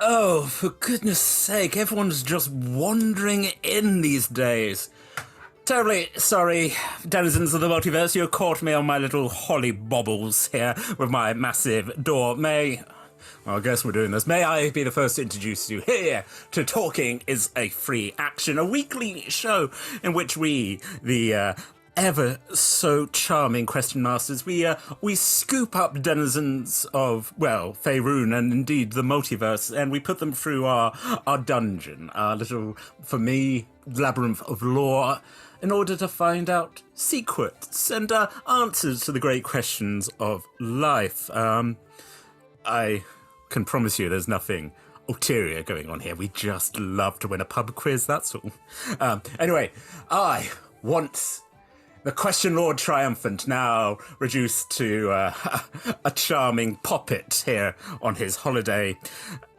Oh, for goodness sake, everyone's just wandering in these days. Terribly sorry, denizens of the multiverse, you caught me on my little holly bobbles here with my massive door. Well, I guess we're doing this. May I be the first to introduce you here to Talking is a Free Action, a weekly show in which we, the ever so charming question masters, we scoop up denizens of, well, Faerun and indeed the multiverse, and we put them through our dungeon, our little, for me, labyrinth of lore, in order to find out secrets and answers to the great questions of life. I can promise you there's nothing ulterior going on here. We just love to win a pub quiz, that's all. Anyway, I once the Question Lord Triumphant, now reduced to a charming Poppet here on his holiday.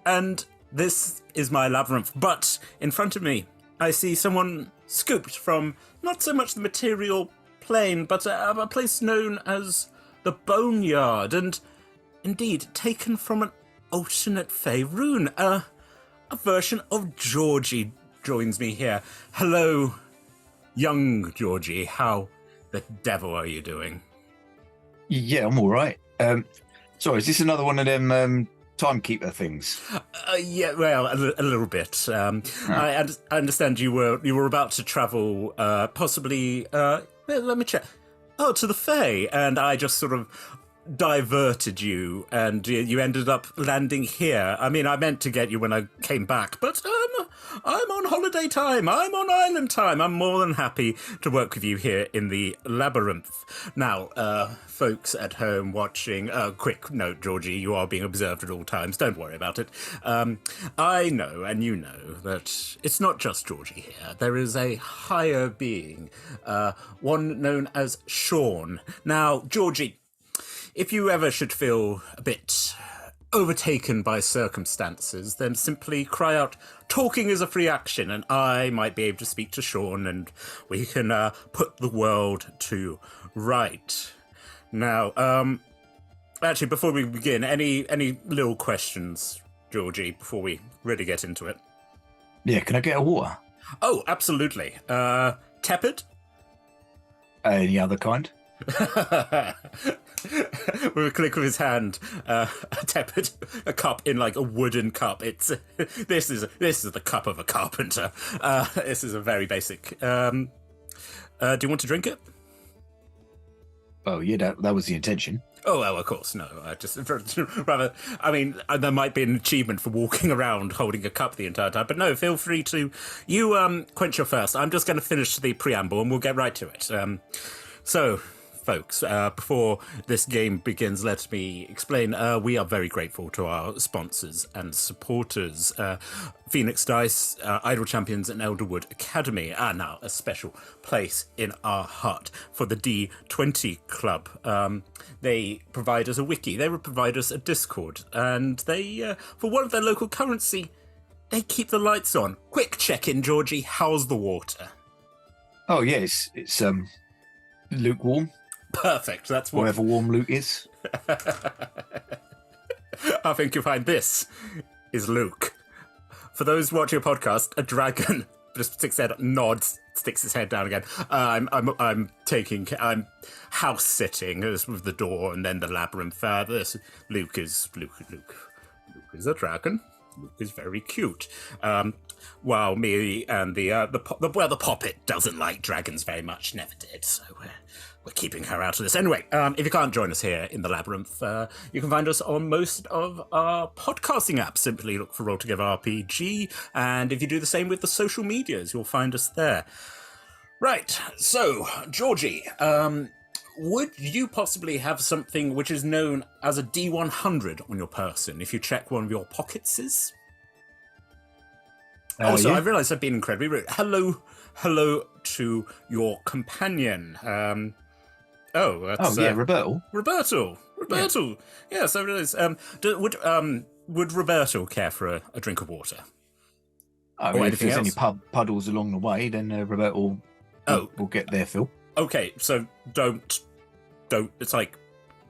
And this is my labyrinth, but in front of me I see someone scooped from not so much the material plane, but a place known as the Boneyard, and indeed taken from an alternate Faerun. A version of Jorgie joins me here. Hello, young Jorgie. How the devil are you doing? Yeah, I'm all right. Sorry, is this another one of them timekeeper things? Yeah, well, a little bit. I understand you were about to travel, possibly. Let me check. Oh, to the Fae, and I just sort of diverted you, and you ended up landing here. I mean, I meant to get you when I came back, but I'm on holiday time. I'm on island time. I'm more than happy to work with you here in the labyrinth. Now, folks at home watching, quick note, Jorgie, you are being observed at all times. Don't worry about it. I know, and you know, that it's not just Jorgie here. There is a higher being, one known as Shaun. Now, Jorgie, if you ever should feel a bit overtaken by circumstances, then simply cry out, "Talking is a free action," and I might be able to speak to Shaun, and we can put the world to right. Now, actually, before we begin, any little questions, Jorgie, before we really get into it? Yeah, can I get a water? Oh, absolutely. Tepid? Any other kind? With a click of his hand, tepid, a cup in like a wooden cup. It's this is the cup of a carpenter. This is a very basic. Do you want to drink it? Oh yeah, that was the intention. Oh well, of course, no. I just rather. I mean, there might be an achievement for walking around holding a cup the entire time, but no. Feel free to. You quench your thirst. I'm just going to finish the preamble, and we'll get right to it. So, folks, before this game begins, let me explain. We are very grateful to our sponsors and supporters, Phoenix Dice, Idle Champions, and Elderwood Academy are now a special place in our heart for the D20 Club. They provide us a wiki, they provide us a Discord, and they, for one of their local currency, they keep the lights on. Quick check-in, Jorgie, how's the water? Oh yeah, it's lukewarm. Perfect. That's what... Whatever warm Luke is. I think you'll find this is Luke. For those watching a podcast, a dragon just sticks his head, nods, sticks his head down again. I'm house sitting with the door and then the labyrinth. This Luke is a dragon. Luke is very cute. While me and the Poppet doesn't like dragons very much, never did, so we're keeping her out of this. Anyway, if you can't join us here in the labyrinth, you can find us on most of our podcasting apps. Simply look for Roll Together RPG, and if you do the same with the social medias, you'll find us there. Right, so, Jorgie, would you possibly have something which is known as a D100 on your person if you check one of your pockets? Also, yeah. I realised I've been incredibly rude. Hello to your companion. Roberto. Roberto. Yeah, so it is. Would Roberto care for a drink of water? I mean, if there's any puddles along the way, then Roberto will get their fill. Okay, so don't. It's like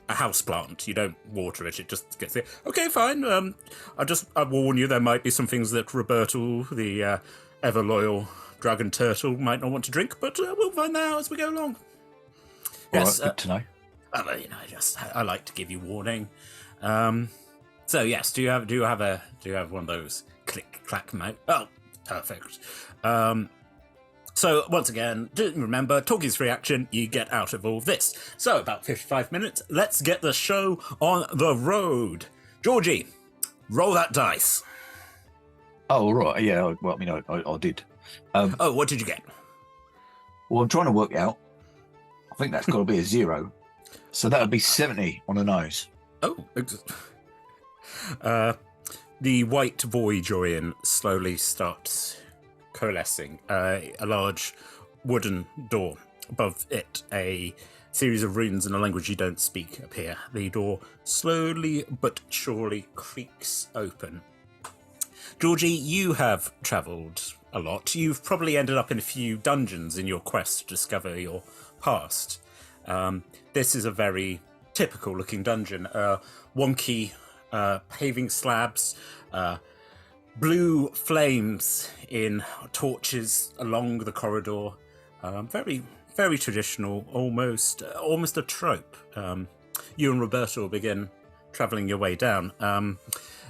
a house plant. You don't water it; it just gets there. Okay, fine. I warn you, there might be some things that Roberto, the ever loyal dragon turtle, might not want to drink, but we'll find that out as we go along. Yes, good to know. I like to give you warning. So yes, do you have one of those click clack mouth? Oh, perfect. So once again, remember, talking's free action, you get out of all this. So about 55 minutes, let's get the show on the road. Jorgie, roll that dice. Oh, right, yeah, well, I did. What did you get? Well, I'm trying to work out. I think that's got to be a 0. So that would be 70 on the nose. Oh, the white void you're in slowly starts coalescing. A large wooden door. Above it, a series of runes in a language you don't speak appear. The door slowly but surely creaks open. Jorgie, you have travelled a lot. You've probably ended up in a few dungeons in your quest to discover your past. This is a very typical looking dungeon. Wonky paving slabs, blue flames in torches along the corridor. Very, very traditional, almost a trope. You and Roberto will begin travelling your way down.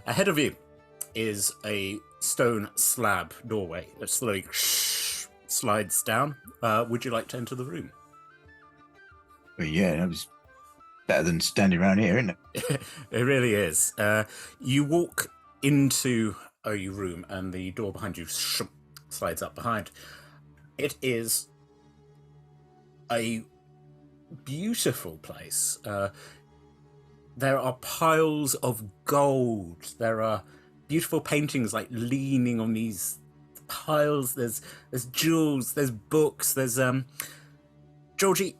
Ahead of you is a stone slab doorway that slowly slides down. Would you like to enter the room? Well, yeah, that was better than standing around here, isn't it? It really is. You walk into a room and the door behind you slides up behind. It is a beautiful place. There are piles of gold. There are beautiful paintings like leaning on these piles. There's jewels, there's books, there's Jorgie,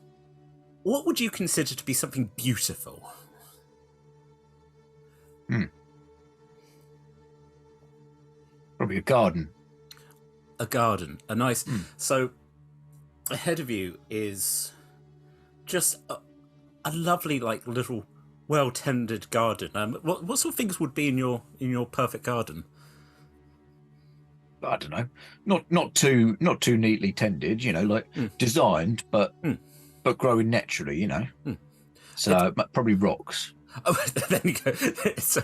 what would you consider to be something beautiful? Probably a garden. A garden, a nice. So ahead of you is just a lovely, like, little well-tended garden. What sort of things would be in your perfect garden? I don't know. Not too neatly tended. Like designed, but growing naturally. So probably rocks. Oh, there you go. So,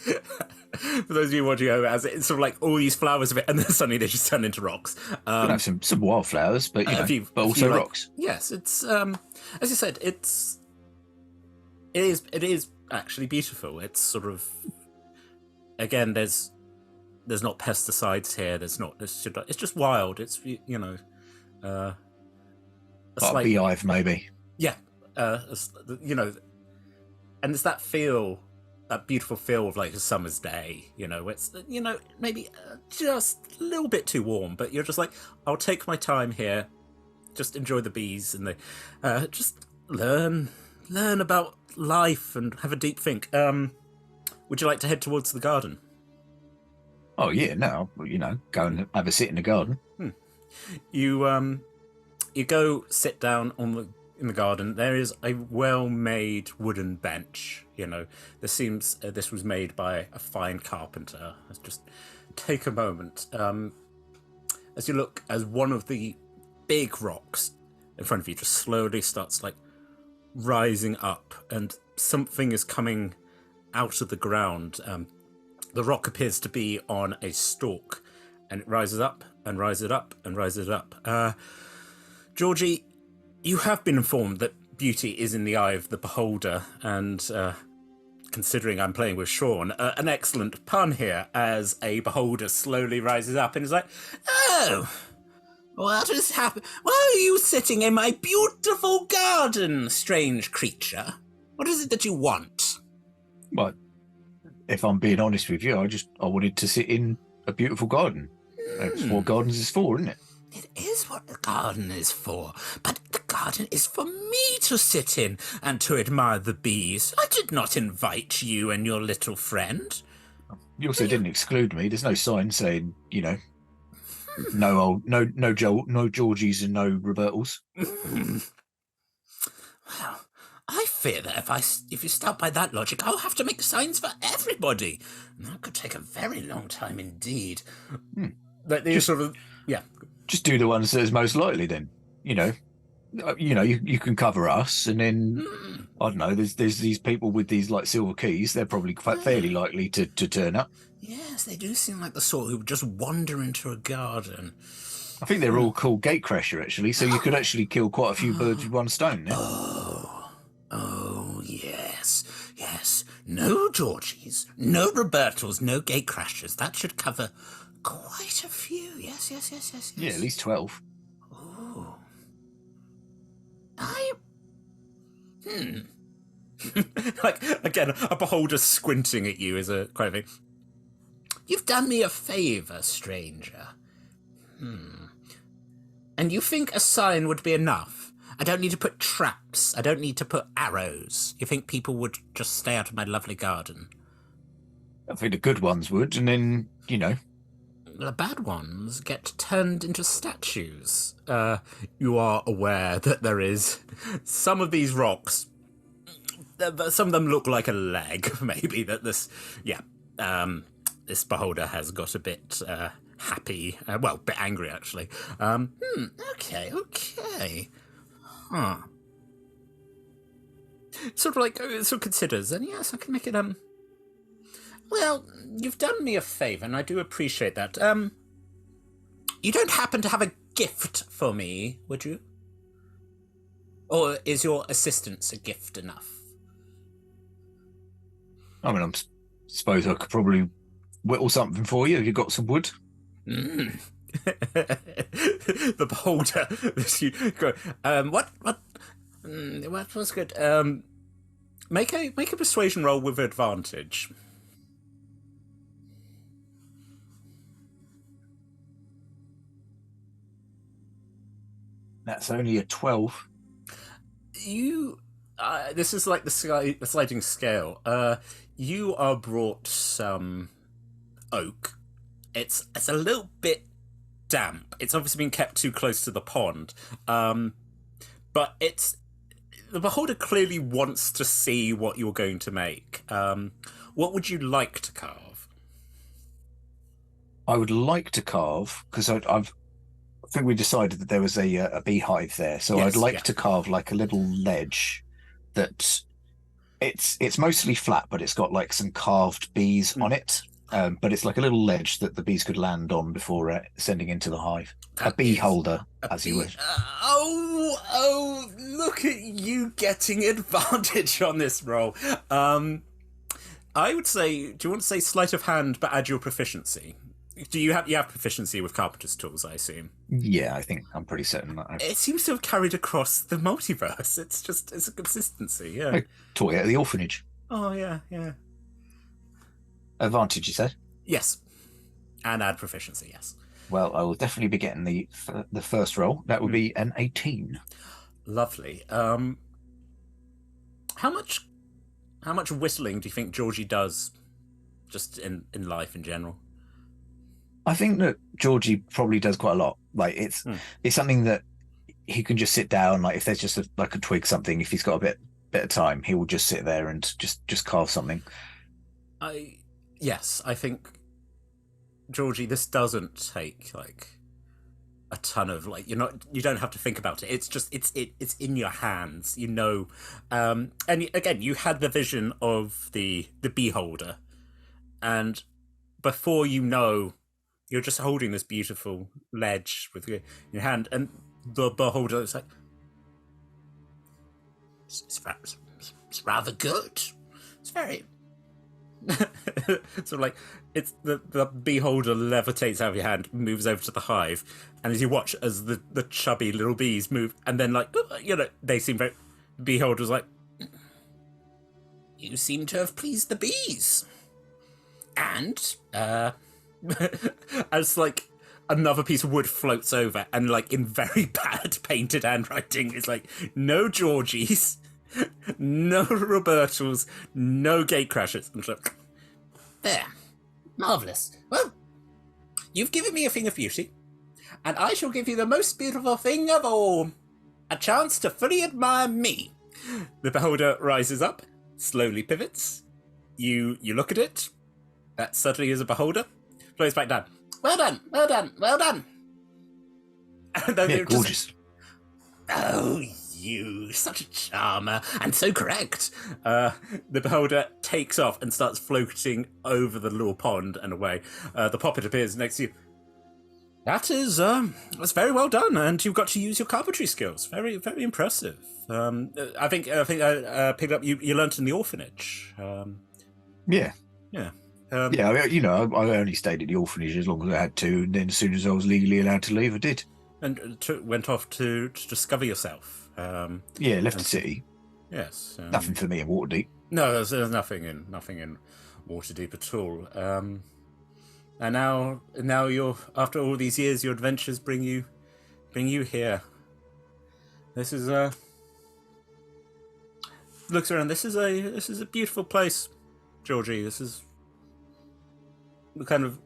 for those of you watching over, as it's sort of like all these flowers of it, and then suddenly they just turn into rocks. Could have some wildflowers, but but also rocks. Yes, it's as you said, it is actually beautiful. It's sort of, again, there's not pesticides here. It's just wild. It's a slight beehive maybe. Yeah, and it's that beautiful feel of like a summer's day. It's maybe just a little bit too warm, but you're just like, I'll take my time here, just enjoy the bees and just learn about life and have a deep think. Would you like to head towards the garden? Oh yeah, no, go and have a sit in the garden. You go sit down in the garden. There is a well-made wooden bench. This was made by a fine carpenter. Let's just take a moment. As you look, as one of the big rocks in front of you just slowly starts like rising up, and something is coming out of the ground. The rock appears to be on a stalk, and it rises up and rises up and rises up. Jorgie, you have been informed that beauty is in the eye of the beholder, and considering I'm playing with Shaun, an excellent pun here as a beholder slowly rises up and is like, "Oh, what has happened? Why are you sitting in my beautiful garden, strange creature? What is it that you want?" Well, if I'm being honest with you, I wanted to sit in a beautiful garden. That's what gardens is for, isn't it? It is what the garden is for, but the garden is for me to sit in and to admire the bees. I did not invite you and your little friend. You also didn't exclude me. There's no sign saying, no Georgies and no Robertals. Well, I fear that if you start by that logic, I'll have to make signs for everybody. And that could take a very long time indeed. Like Just- sort of, yeah. Just do the ones that is most likely then. You can cover us, and then I don't know. There's these people with these like silver keys. They're probably fairly likely to turn up. Yes, they do seem like the sort who would just wander into a garden. I think they're all called gatecrasher actually. So you could actually kill quite a few birds with one stone. Yeah? Oh, yes. No Jorgies, no Robertos, no gatecrashers. That should cover quite a few. Yes. Yeah, at least 12. Oh. Like, again, a beholder squinting at you is a quite a thing. You've done me a favour, stranger. And you think a sign would be enough? I don't need to put traps. I don't need to put arrows. You think people would just stay out of my lovely garden? I think the good ones would, and then, The bad ones get turned into statues. You are aware that there is some of these rocks. Some of them look like a leg, maybe. That this beholder has got a bit happy. A bit angry actually. Okay. Huh. Sort of considers, and yes, I can make it. Well, you've done me a favour, and I do appreciate that. You don't happen to have a gift for me, would you? Or is your assistance a gift enough? I mean, suppose I could probably whittle something for you. Have you got some wood? The beholder. What was good? Make a persuasion roll with advantage. That's only a 12. This is like the sliding scale. You are brought some oak. It's a little bit damp. It's obviously been kept too close to the pond. But the beholder clearly wants to see what you're going to make. What would you like to carve? I would like to carve, because I think we decided that there was a beehive there, so Yes, I'd like to carve like a little ledge that it's mostly flat, but it's got like some carved bees on it. But it's like a little ledge that the bees could land on before sending into the hive. A bee holder, as you wish. Oh, look at you getting advantage on this roll. I would say, do you want to say sleight of hand, but add your proficiency? Do you have proficiency with carpenter's tools, I assume? Yeah, I think I'm pretty certain that It seems to have carried across the multiverse. It's a consistency, yeah. I taught it at the orphanage. Oh, yeah. Advantage, you said? Yes. And add proficiency, yes. Well, I will definitely be getting the first roll. That would be an 18. Lovely. How much whistling do you think Jorgie does just in life in general? I think that Jorgie probably does quite a lot. Like it's something that he can just sit down. Like if there's just a twig, something. If he's got a bit of time, he will just sit there and just carve something. Yes, I think Jorgie, this doesn't take like a ton of you don't have to think about it. It's just it's in your hands, and again, you had the vision of the beholder, and before you're just holding this beautiful ledge with your hand, and the beholder is like, it's rather good. It's very sort of like it's the beholder levitates out of your hand, moves over to the hive, and as you watch as the chubby little bees move, and then they seem very. The beholder's like, you seem to have pleased the bees, and as another piece of wood floats over, and in very bad painted handwriting, it's like, no Jorgies, no Robertals, no gatecrashers. And look, there, marvellous. Well, you've given me a thing of beauty, and I shall give you the most beautiful thing of all, a chance to fully admire me. The beholder rises up, slowly pivots. You look at it. That suddenly is a beholder. Flows back down. Well done, well done, well done. And then Yeah, gorgeous. Oh, you, such a charmer, and so correct. The beholder takes off and starts floating over the little pond and away. The Poppet appears next to you. That's very well done, and you've got to use your carpentry skills. Very, very impressive. I think I picked up you learnt in the orphanage. Yeah. Yeah. Yeah, I mean, I only stayed at the orphanage as long as I had to, and then as soon as I was legally allowed to leave, I did. And went off to discover yourself. Yeah, left the city. Yes. Nothing for me in Waterdeep. No, there's nothing in Waterdeep at all. And now you're, after all these years, your adventures bring you here. This is looks around. This is a beautiful place, Jorgie. This is kind of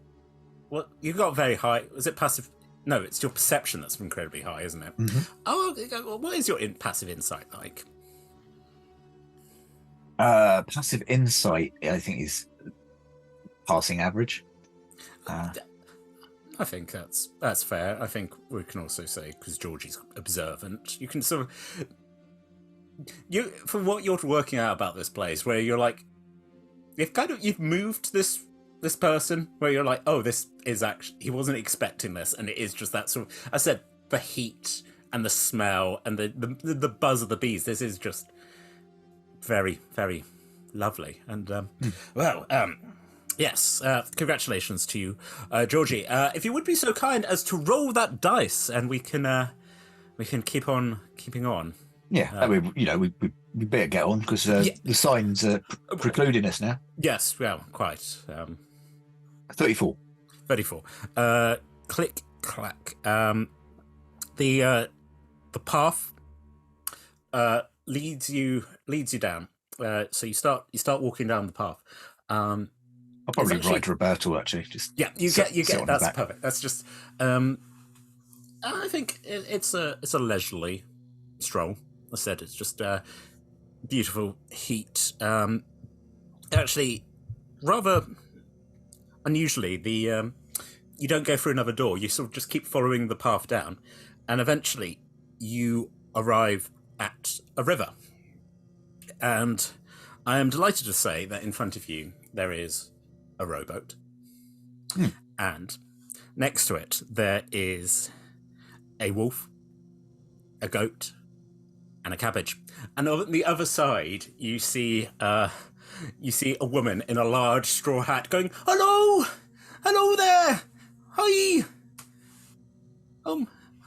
what you got very high. Was it passive? No, it's your perception that's incredibly high, isn't it? Mm-hmm. Oh, what is your passive insight like? Passive insight, I think, is passing average. I think that's fair. I think we can also say, because Georgie's observant, you can sort of from what you're working out about this place, where you're like, you've moved this person, where you're like, oh, this is actually, he wasn't expecting this, and it is just that sort of, I said, the heat and the smell and the buzz of the bees. This is just very, very lovely. And yes, congratulations to you, Jorgie. If you would be so kind as to roll that dice, and we can keep on keeping on. Yeah, we better get on, because the signs are precluding us now. Yes, well, quite. 34. 34. Click clack. The path leads you down. So you start walking down the path. I'll probably write Roberto, actually. Just you get that's perfect. That's just I think it's a leisurely stroll. I said it's just beautiful heat. Actually, rather unusually, you don't go through another door. You sort of just keep following the path down, and eventually you arrive at a river. And I am delighted to say that in front of you there is a rowboat, and next to it there is a wolf, a goat, and a cabbage. And on the other side, you see a woman in a large straw hat going, "Hello, hello there, hi."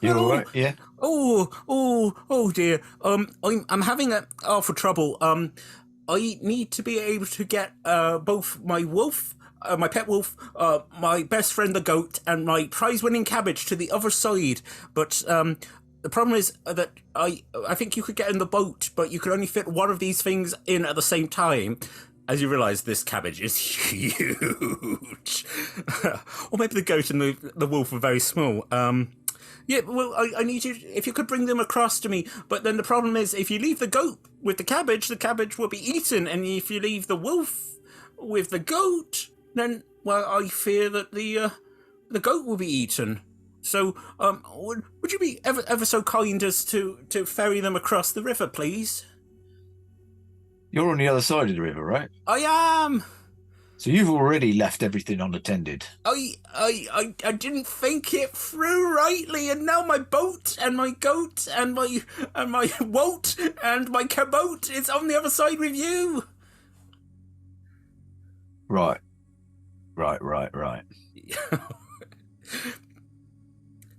You're all right, yeah. Oh dear. I'm having awful trouble. I need to be able to get both my wolf, my pet wolf, my best friend the goat, and my prize-winning cabbage to the other side. But the problem is that I think you could get in the boat, but you could only fit one of these things in at the same time. As you realise, this cabbage is huge. Or maybe the goat and the wolf are very small. Yeah, well, I need you, if you could bring them across to me. But then the problem is, if you leave the goat with the cabbage will be eaten. And if you leave the wolf with the goat, then, well, I fear that the goat will be eaten. So, would you be ever so kind as to ferry them across the river, please? You're on the other side of the river, right? I am. So you've already left everything unattended. I didn't think it through rightly, and now my boat and my goat and my woat and my cabote is on the other side with you. Right.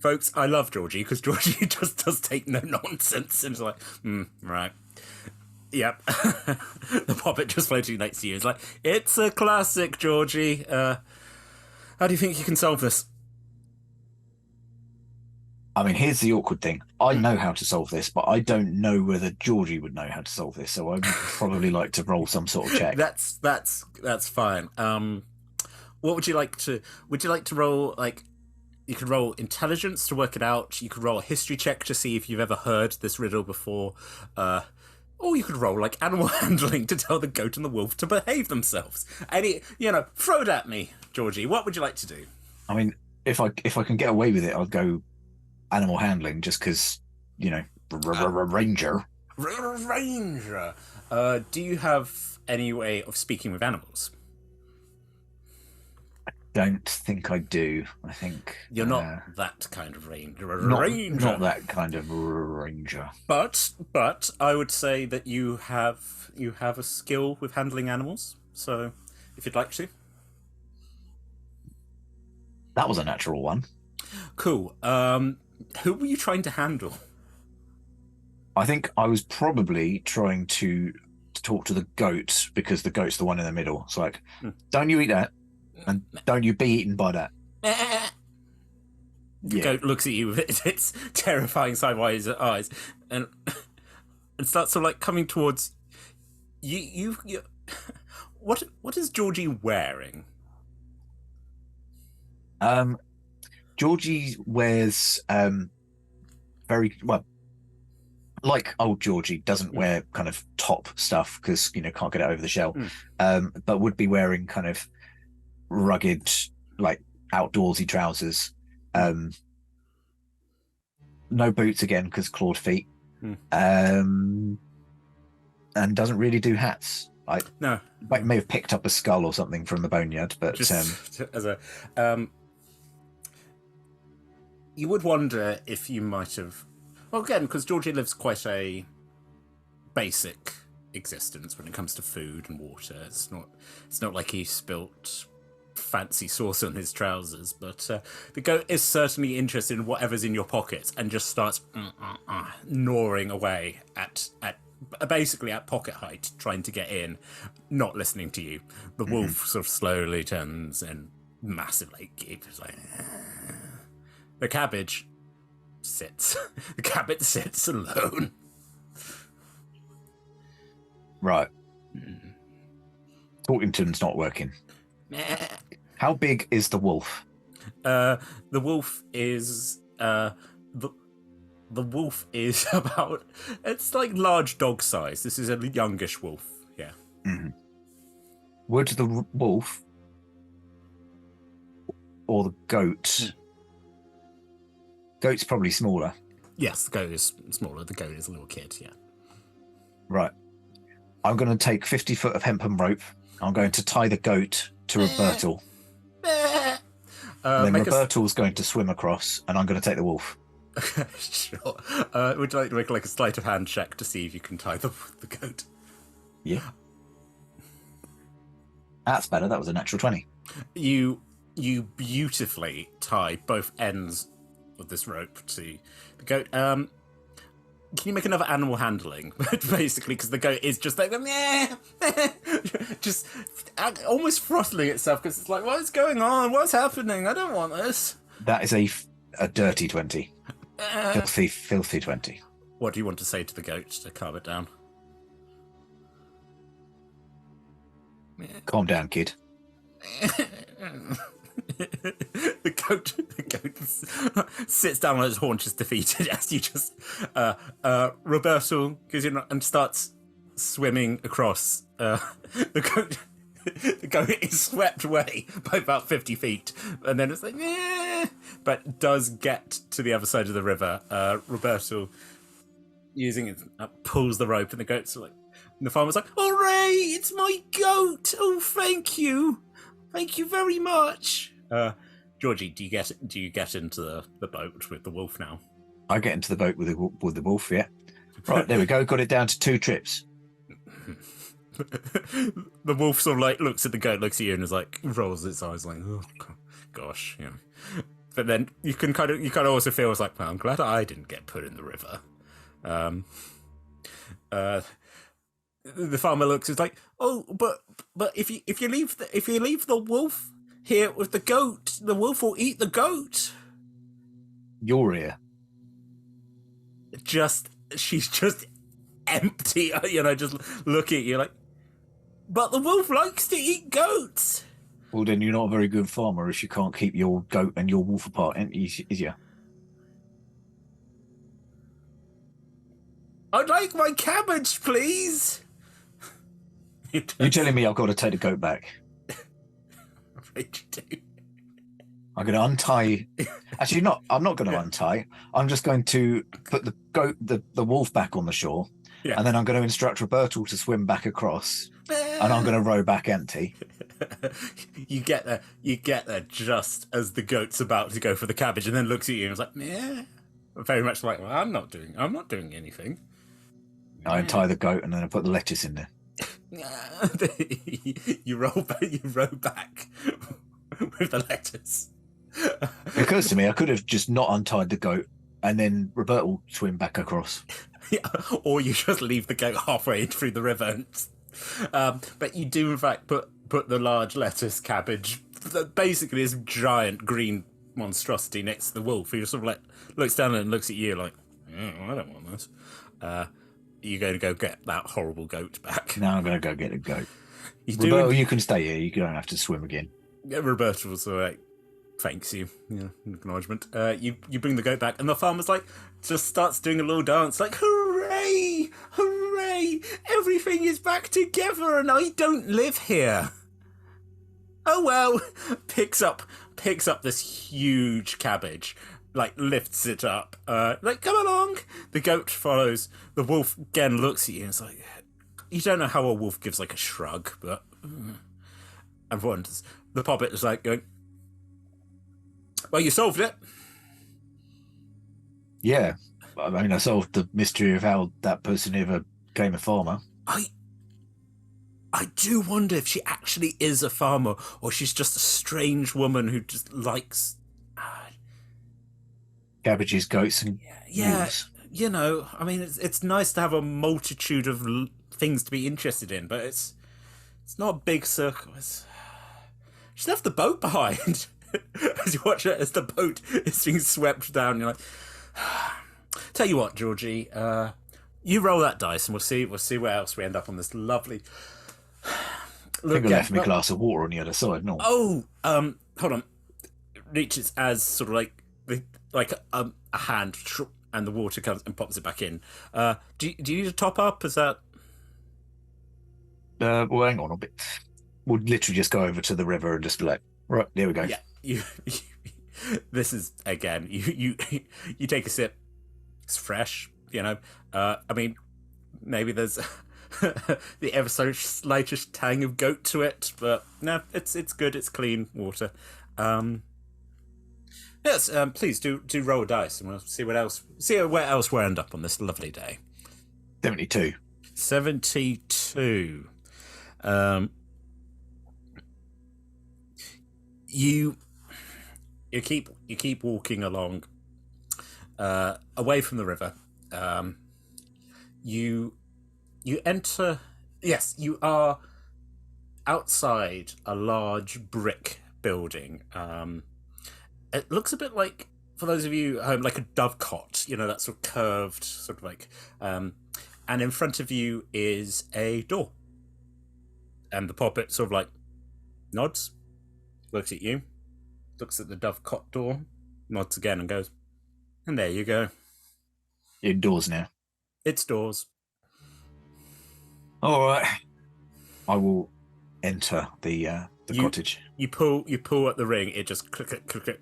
Folks, I love Jorgie, because Jorgie just does take no nonsense, and it's like, right. Yep. The Poppet just floating next to you is like, it's a classic, Jorgie. How do you think you can solve this? I mean, here's the awkward thing. I know how to solve this, but I don't know whether Jorgie would know how to solve this, so I would probably like to roll some sort of check. That's fine. What would you like to roll? Like, you could roll intelligence to work it out. You could roll a history check to see if you've ever heard this riddle before. Or you could roll like animal handling to tell the goat and the wolf to behave themselves. Throw it at me, Jorgie. What would you like to do? I mean, if I can get away with it, I'll go animal handling just because, ranger. Ranger. Do you have any way of speaking with animals? Don't think I do. I think You're not that kind of ranger. Not that kind of ranger. But I would say that you have a skill with handling animals. So, if you'd like to. That was a natural one. Cool. Who were you trying to handle? I think I was probably trying to talk to the goat because the goat's the one in the middle. It's like, don't you eat that, and don't you be eaten by that. The goat looks at you with its terrifying sideways eyes, and starts sort of like coming towards you. What is Jorgie wearing? Jorgie wears very well, like Alt Jorgie doesn't wear kind of top stuff because can't get it over the shell, but would be wearing kind of rugged, like outdoorsy trousers. No boots again because clawed feet, and doesn't really do hats. No, may have picked up a skull or something from the boneyard, but just as a you would wonder if you might have. Well, again, because Jorgie lives quite a basic existence when it comes to food and water. It's not like he spilt fancy sauce on his trousers, but the goat is certainly interested in whatever's in your pockets and just starts gnawing away at basically at pocket height, trying to get in, not listening to you. The wolf sort of slowly turns and massively keeps like. The cabbage sits. The cabbage sits alone. Right. Talking to him's not working. How big is the wolf? The wolf is the wolf is about. It's like large dog size. This is a youngish wolf. Yeah. Would the wolf or the goat? Goat's probably smaller. Yes, the goat is smaller. The goat is a little kid. Yeah. Right. I'm going to take 50 foot of hempen rope. I'm going to tie the goat to Robertal. Then Robertal's going to swim across, and I'm going to take the wolf. Sure. Would you like to make like a sleight of hand check to see if you can tie the goat? Yeah. That's better. That was a natural 20. You beautifully tie both ends of this rope to the goat. Can you make another animal handling? Basically, because the goat is just like, just almost throttling itself because it's like, what is going on? What's happening? I don't want this. That is a dirty 20. Filthy 20. What do you want to say to the goat to calm it down? Calm down, kid. The goat sits down on its haunches, defeated as you just Roberto goes in and starts swimming across. The goat is swept away by about 50 feet, and then it's like, but does get to the other side of the river. Roberto, using it, pulls the rope, and the goat's like, and the farmer's like, "Hooray! It's my goat! Oh, thank you very much." Jorgie, do you get into the boat with the wolf now? I get into the boat with the wolf, yeah. Right, there we go. Got it down to 2 trips. The wolf sort of like looks at the goat, looks at you, and is like rolls its eyes, like, "Oh gosh," you know. But then you kind of also feel it's like, well, I'm glad I didn't get put in the river. The farmer looks, is like, "Oh, but if you leave the wolf here with the goat, the wolf will eat the goat." Your ear. She's just empty, just looking at you like, "But the wolf likes to eat goats." Well, then you're not a very good farmer if you can't keep your goat and your wolf apart, is you? I'd like my cabbage, please. You're telling me I've got to take the goat back? I'm afraid you do. I'm going to untie. Actually, not. I'm not going to untie. I'm just going to put the wolf back on the shore, Yeah. and then I'm going to instruct Roberto to swim back across, and I'm going to row back empty. You get there just as the goat's about to go for the cabbage, and then looks at you and is like, "Yeah." Very much like, well, I'm not doing anything. I untie the goat, and then I put the lettuce in there. You row back with the lettuce. It occurs to me I could have just not untied the goat, and then Roberto will swim back across. Yeah, or you just leave the goat halfway through the river. But you do, in fact, put the large lettuce cabbage, basically this giant green monstrosity next to the wolf, who sort of like looks down and looks at you like, I don't want this. You're going to go get that horrible goat back. Now I'm going to go get a goat. Roberto, you can stay here. You don't have to swim again. Roberto was like, thanks you, acknowledgement. You bring the goat back, and the farmer's like, just starts doing a little dance, like, hooray, hooray, everything is back together, and I don't live here. Oh well, picks up this huge cabbage, like lifts it up, like, come along. The goat follows. The wolf again looks at you and it's like, you don't know how a wolf gives like a shrug, but and wonders. The Poppet is like going, well, you solved it. Yeah, I mean, I solved the mystery of how that person ever became a farmer. I do wonder if she actually is a farmer or she's just a strange woman who just likes cabbages, goats, and wolves. You know, I mean, it's nice to have a multitude of things to be interested in, but it's not a big circle. She's left the boat behind. As you watch it, as the boat is being swept down, you're like, tell you what, Jorgie, you roll that dice and we'll see where else we end up on this lovely. I think I left me a glass of water on the other side. No. Oh, hold on. It reaches as sort of like a hand, and the water comes and pops it back in. Do you need a top up? Is that? Well, hang on a bit. We'll literally just go over to the river and just be like, right, there we go. Yeah. This is again. You take a sip. It's fresh. You know. I mean, maybe there's the ever so slightest tang of goat to it, but no, it's good. It's clean water. Yes, please do roll a dice, and we'll see where else we end up on this lovely day. 72. 72. You keep walking along, away from the river. You enter. Yes, you are outside a large brick building. It looks a bit like, for those of you at home, like a dovecot, you know, that sort of curved, sort of like, and in front of you is a door. And the Poppet sort of like nods, looks at you, looks at the dovecot door, nods again and goes, and there you go. Indoors now. It's doors. All right. I will enter the cottage. You pull at the ring, it just click.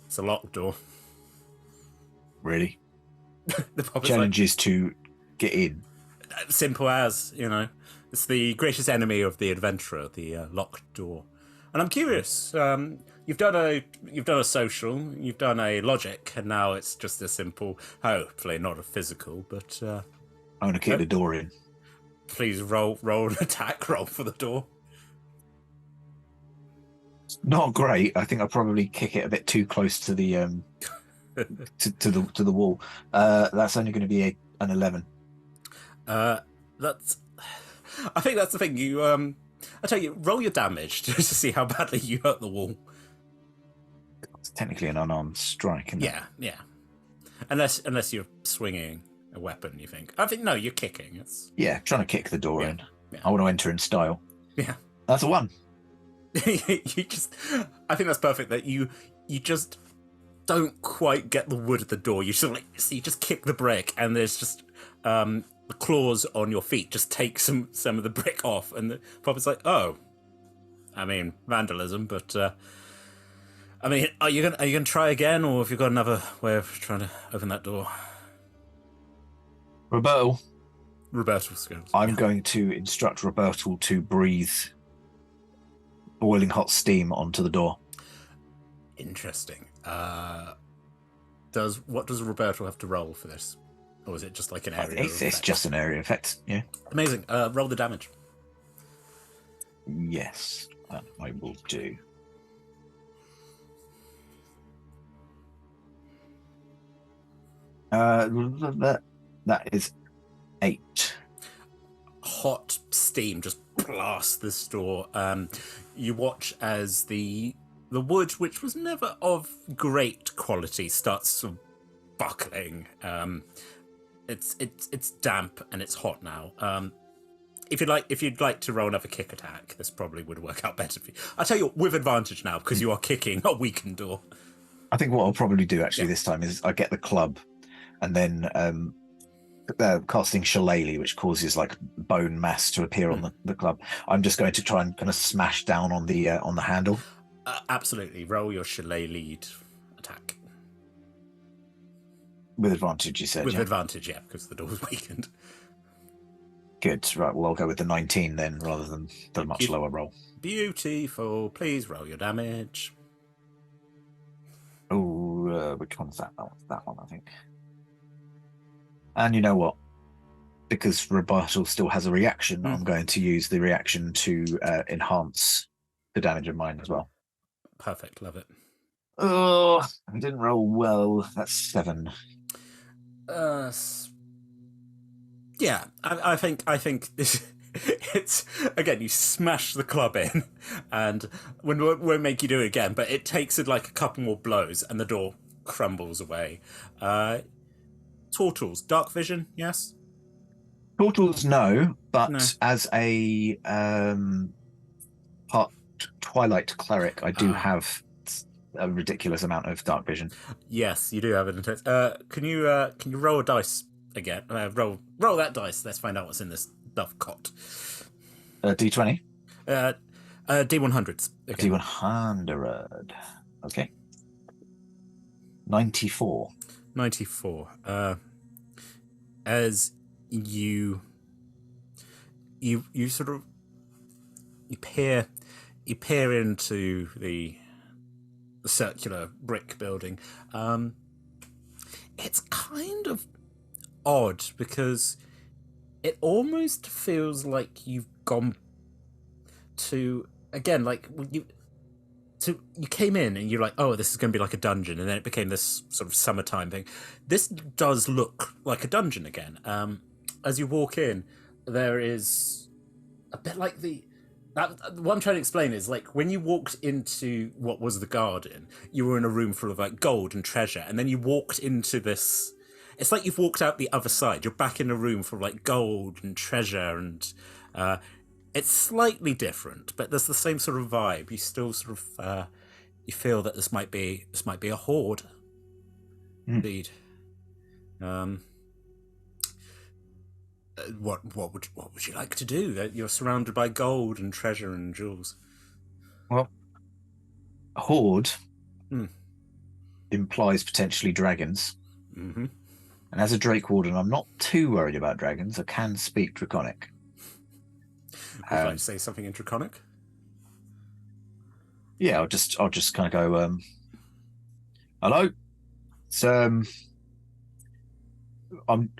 It's a locked door. Really? The Poppet's challenge like, is to get in. Simple as, you know. It's the greatest enemy of the adventurer, the locked door. And I'm curious. You've done a social, you've done a logic, and now it's just a simple. Hopefully not a physical, but I'm going to kick the door in. Please roll an attack roll for the door. Not great. I think I'll probably kick it a bit too close to the to the wall. That's only going to be an 11. I think that's the thing. You I tell you, roll your damage just to see how badly you hurt the wall. It's technically an unarmed strike, isn't it? Yeah. Unless you're swinging a weapon, you think. I think no, you're kicking. Yeah, trying to kick the door in. Yeah. I want to enter in style. Yeah. That's a 1. I think that's perfect. That you just don't quite get the wood of the door. You sort of you just kick the brick, and there's just the claws on your feet just take some of the brick off, and the Poppet's like, oh, I mean, vandalism, but I mean, are you gonna try again, or have you got another way of trying to open that door? Roberto skills. I'm going to instruct Roberto to breathe boiling hot steam onto the door. Interesting. What does Roberto have to roll for this? Or is it just like an area effect? It's just an area effect, yeah. Amazing. Roll the damage. Yes, that I will do. That is 8. Hot steam just blasts this door. You watch as the wood, which was never of great quality, starts sort of buckling. It's damp and it's hot now. If you'd like to roll another kick attack, this probably would work out better for you. I'll tell you what, with advantage now, because you are kicking a weakened door. I think what I'll probably do actually this time is I get the club and then casting Shillelagh, which causes like bone mass to appear on the club. I'm just going to try and kind of smash down on the handle. Absolutely. Roll your Shillelagh attack. With advantage, you said? With advantage, yeah, because the door was weakened. Good. Right, well, I'll go with the 19 then, rather than the much lower roll. Beautiful. Please roll your damage. Oh, which one's that? That one, I think. And you know what? Because Roberto still has a reaction, I'm going to use the reaction to enhance the damage of mine as well. Perfect. Love it. Oh, I didn't roll well. That's 7. Yeah, I think this. It's again, you smash the club in, and we won't make you do it again. But it takes it like a couple more blows, and the door crumbles away. Tortles, dark vision, yes. Tortles, no, but as a part Twilight cleric, I do have a ridiculous amount of dark vision. Yes, you do have an intense. Can you roll a dice again? Roll that dice. Let's find out what's in this dovecot. D20. D100s. Okay. D100. Okay. 94. 94. As you sort of you peer into the circular brick building. It's kind of odd because it almost feels like you've gone to again like you came in and you're like, oh, this is going to be like a dungeon, and then it became this sort of summertime thing. This does look like a dungeon again. As you walk in, there is a bit like what I'm trying to explain is like when you walked into what was the garden, you were in a room full of like gold and treasure, and then you walked into this. It's like you've walked out the other side. You're back in a room full of like gold and treasure, and it's slightly different, but there's the same sort of vibe. You still sort of you feel that this might be a hoard. Indeed. What would you like to do? You're surrounded by gold and treasure and jewels. Well, a hoard implies potentially dragons. Mm-hmm. And as a Drake Warden, I'm not too worried about dragons. I can speak Draconic. Would you like to say something in Draconic? Yeah, I'll just kind of go. Hello, it's I'm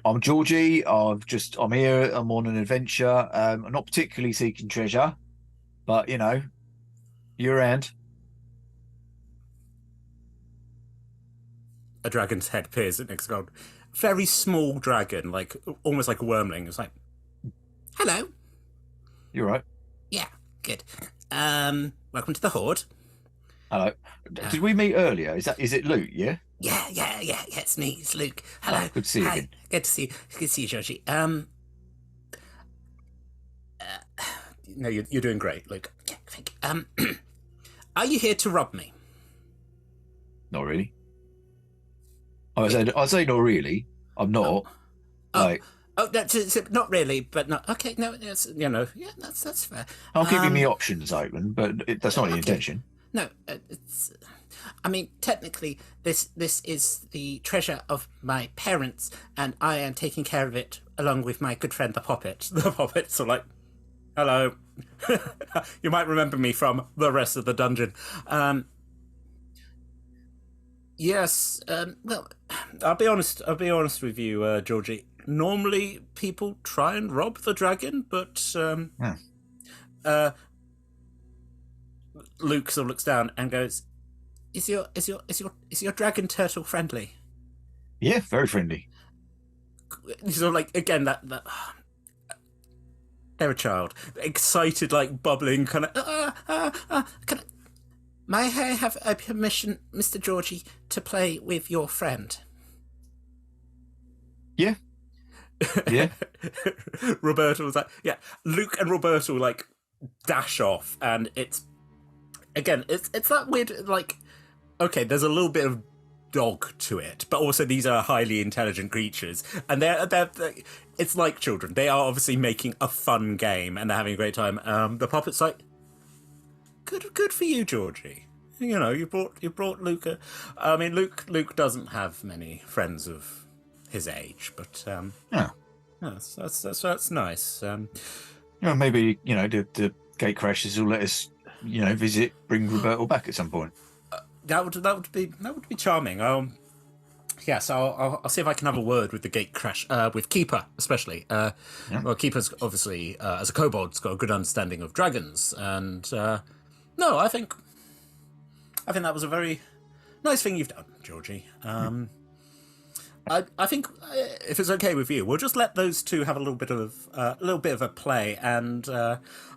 Jorgie. I'm here. I'm on an adventure. I'm not particularly seeking treasure, but you know, you're around. A dragon's head peers at Nick's gold. Very small dragon, like almost like a wormling. It's like, hello. You're right. Yeah, good. Welcome to the Horde. Hello. Did we meet earlier? Is it Luke? Yeah. Yeah. It's me. It's Luke. Hello. Oh, good to see you. Again. Good to see you. Good to see you, Jorgie. No, you're doing great, Luke. Yeah, thank you. Are you here to rob me? Not really. I say not really. I'm not. Oh. Like Oh, not really, but no. Okay, no, it's, yeah, that's fair. I'll give him the options open, but that's not the Okay. intention. No, it's. I mean, technically, this is the treasure of my parents, and I am taking care of it along with my good friend the Poppet. The Poppet's are like, hello. You might remember me from the rest of the dungeon. Yes. Well, I'll be honest. I'll be honest with you, Georgie. Normally, people try and rob the dragon, but Luke sort of looks down and goes, "Is your dragon turtle friendly?" Yeah, very friendly. Sort of like again that they're a child, excited, like bubbling, kind of. May I have a permission, Mr. Jorgie, to play with your friend? Yeah. Yeah. Roberto was like, yeah. Luke and Roberto like dash off, and it's that weird, like, okay, there's a little bit of dog to it, but also these are highly intelligent creatures, and they're it's like children. They are obviously making a fun game, and they're having a great time. The puppet's like, good for you, Georgie. You brought Luca. I mean, Luke doesn't have many friends of his age, but Yeah. that's nice. Maybe the gate crashes will let us bring Roberto back at some point. That would be charming. Yes, I'll see if I can have a word with the gate crash, with Keeper especially. Well, Keeper's obviously as a kobold's got a good understanding of dragons, and no, I think that was a very nice thing you've done, Georgie. I think if it's okay with you, we'll just let those two have a little bit of a play, and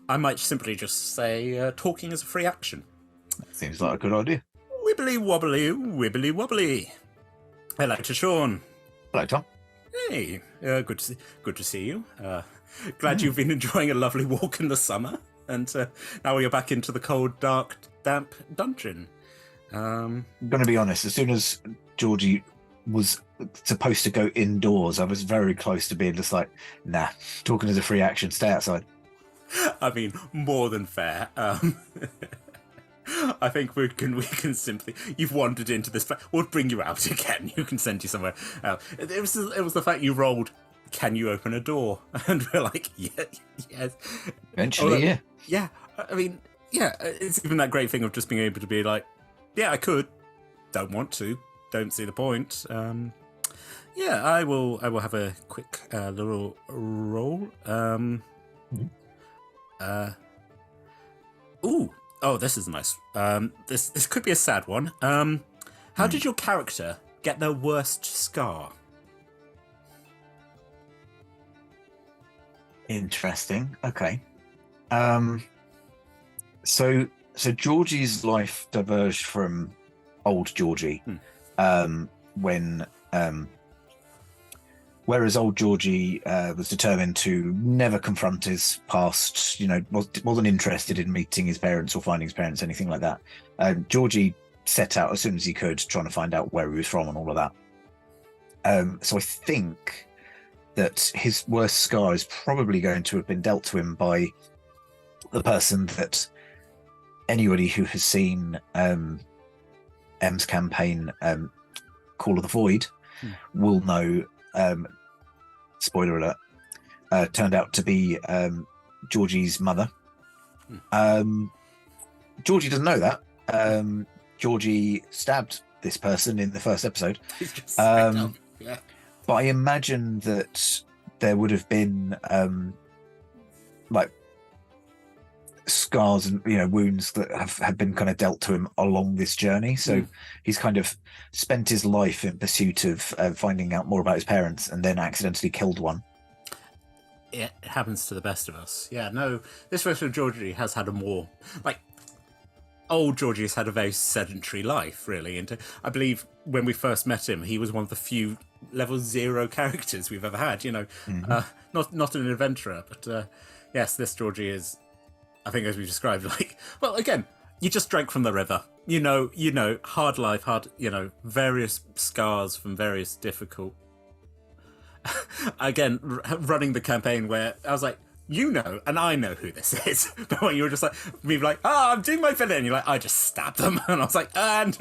I might simply just say talking is a free action. Seems like a good idea. Wibbly wobbly, wibbly wobbly. Hello to Shaun. Hello, Tom. Hey, good to see you. Glad you've been enjoying a lovely walk in the summer, and now you're back into the cold, dark, damp dungeon. I'm going to be honest. As soon as Georgie was supposed to go indoors, I was very close to being just like, nah, talking as a free action, stay outside. I mean, more than fair. I think we can simply. You've wandered into this. We'll bring you out again. You can send you somewhere else. It was the fact you rolled. Can you open a door? And we're like, yeah, yes. Eventually, yeah. Yeah. I mean, yeah. It's even that great thing of just being able to be like, yeah, I could. Don't want to. Don't see the point. Yeah, I will have a quick little roll. Ooh. Oh, this is nice. This could be a sad one. How did your character get their worst scar? Interesting. Okay. So Georgie's life diverged from Old Jorgie when whereas Old Jorgie was determined to never confront his past, wasn't interested in meeting his parents or finding his parents, anything like that. Jorgie set out as soon as he could, trying to find out where he was from and all of that. So I think that his worst scar is probably going to have been dealt to him by the person that anybody who has seen M's campaign, Call of the Void, will know. Spoiler alert, turned out to be Georgie's mother. Georgie doesn't know that. Georgie stabbed this person in the first episode. Yeah. But I imagine that there would have been like scars and wounds that have been kind of dealt to him along this journey. So he's kind of spent his life in pursuit of finding out more about his parents, and then accidentally killed one. It happens to the best of us. Yeah, no, this version of Georgie has had a more Old Georgie has had a very sedentary life, really. And I believe when we first met him, he was one of the few level 0 characters we've ever had. Not an adventurer, but yes, this Georgie is. I think, as we described, like, well, again, you just drank from the river. Hard life, various scars from various difficult again, running the campaign where I was like, you know, and I know who this is. But when you were just like, me like, I'm doing my villain, and you're like, I just stabbed them. And I was like, and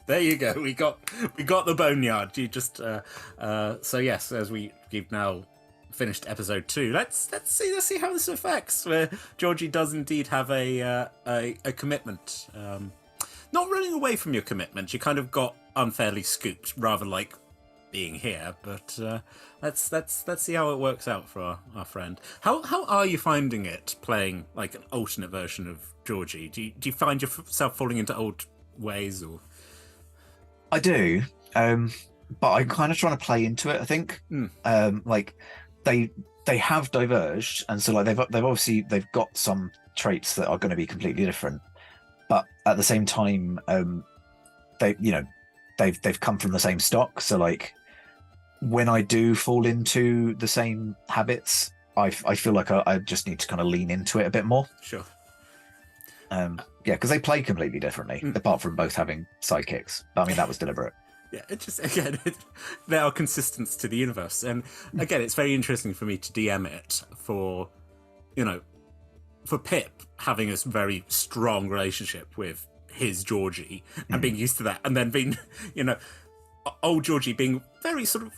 there you go. We got the boneyard. You just, so yes, as we've now finished episode 2, let's see how this affects, where Jorgie does indeed have a commitment. Not running away from your commitment. You kind of got unfairly scooped, rather like being here, but let's see how it works out for our friend. How are you finding it playing like an alternate version of Jorgie? Do you find yourself falling into old ways, or? I do, but I'm kind of trying to play into it. I think, like they have diverged, and so like they've got some traits that are going to be completely different, but at the same time, they've come from the same stock. So like, when I do fall into the same habits, I feel like I just need to kind of lean into it a bit more. Sure. Because they play completely differently, apart from both having sidekicks. I mean, that was deliberate. Yeah, it just, again, there are consistence to the universe. And again, it's very interesting for me to DM it for Pip having a very strong relationship with his Jorgie and being used to that. And then being, old Jorgie being very sort of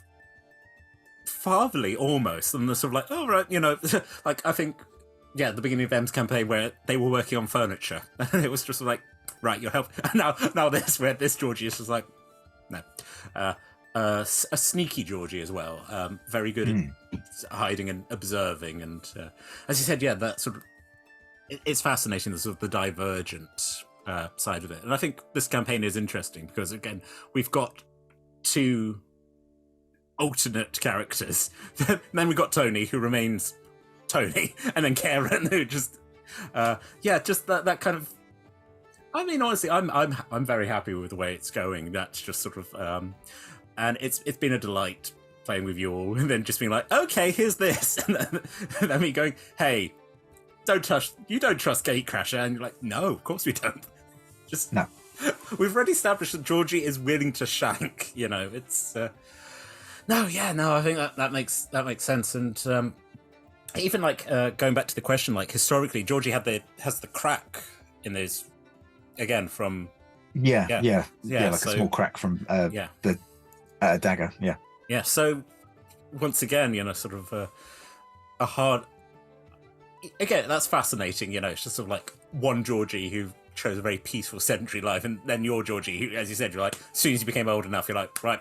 fatherly almost. And the sort of like, oh, right, like I think, yeah, the beginning of M's campaign where they were working on furniture. And it was just like, right, you're helping. And now this, where this Jorgie is just like, no. A sneaky Jorgie as well. Very good at hiding and observing. And as you said, yeah, that sort of, it's fascinating, the sort of the divergent side of it. And I think this campaign is interesting because, again, we've got 2 alternate characters. Then we've got Tony, who remains Tony, and then Karen, who just just that kind of. I mean, honestly, I'm very happy with the way it's going. That's just sort of, and it's been a delight playing with you all, and then just being like, okay, here's this, and then me going, hey, you don't trust Gatecrasher, and you're like, no, of course we don't. Just no. We've already established that Jorgie is willing to shank. It's I think that makes sense, and even like going back to the question, like historically, Jorgie has the crack in those. Again, from like a small crack from the dagger. Yeah. So once again, sort of a hard. Again, that's fascinating. It's just sort of like one Jorgie who chose a very peaceful sedentary life, and then your Jorgie, who, as you said, you're like, as soon as you became old enough, you're like, right,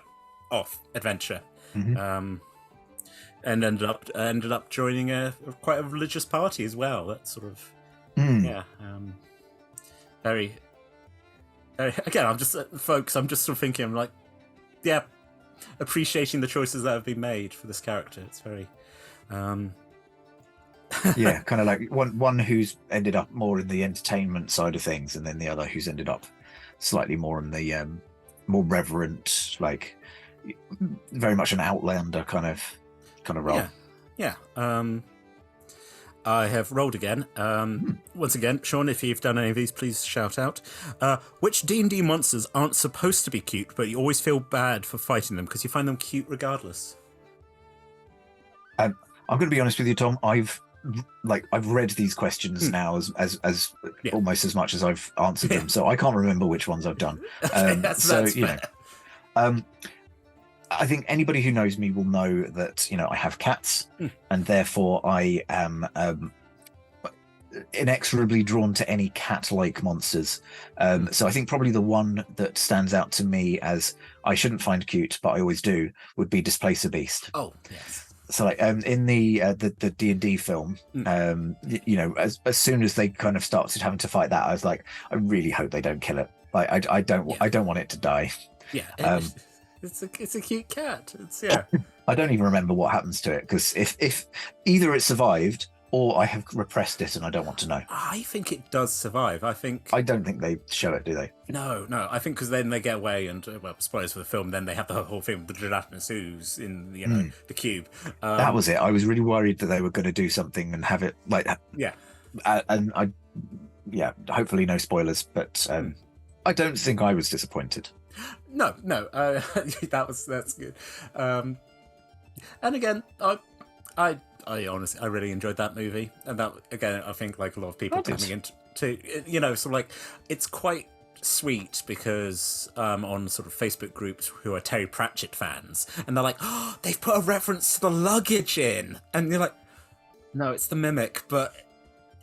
off adventure, and ended up joining quite a religious party as well. That's sort of very. Again, I'm just folks. I'm just sort of thinking. I'm like, yeah, appreciating the choices that have been made for this character. It's very, kind of like one who's ended up more in the entertainment side of things, and then the other who's ended up slightly more in the more reverent, like very much an Outlander kind of role. Yeah. I have rolled again. Once again, Shaun, if you've done any of these, please shout out. Which D&D monsters aren't supposed to be cute, but you always feel bad for fighting them because you find them cute regardless? I'm going to be honest with you, Tom. I've read these questions now as almost as much as I've answered them, so I can't remember which ones I've done. That's fair. I think anybody who knows me will know that I have cats, and therefore I am inexorably drawn to any cat-like monsters. So I think probably the one that stands out to me as I shouldn't find cute, but I always do, would be Displacer Beast. Oh, yes. So like in the D&D film, as soon as they kind of started having to fight that, I was like, I really hope they don't kill it. Like I don't want it to die. Yeah. It's a cute cat. I don't even remember what happens to it, because if either it survived or I have repressed it and I don't want to know. I think it does survive. I don't think they show it, do they? No. I think because then they get away and, spoilers for the film, then they have the whole thing with the gelatinous ooze in the cube. That was it. I was really worried that they were going to do something and have it like that. Yeah. And hopefully no spoilers, but I don't think I was disappointed. No, that's good. And again, I honestly, I really enjoyed that movie, and that again, I think like a lot of people coming into, sort of like, it's quite sweet because on sort of Facebook groups who are Terry Pratchett fans, and they're like, oh, they've put a reference to the luggage in, and you're like, no, it's the mimic, but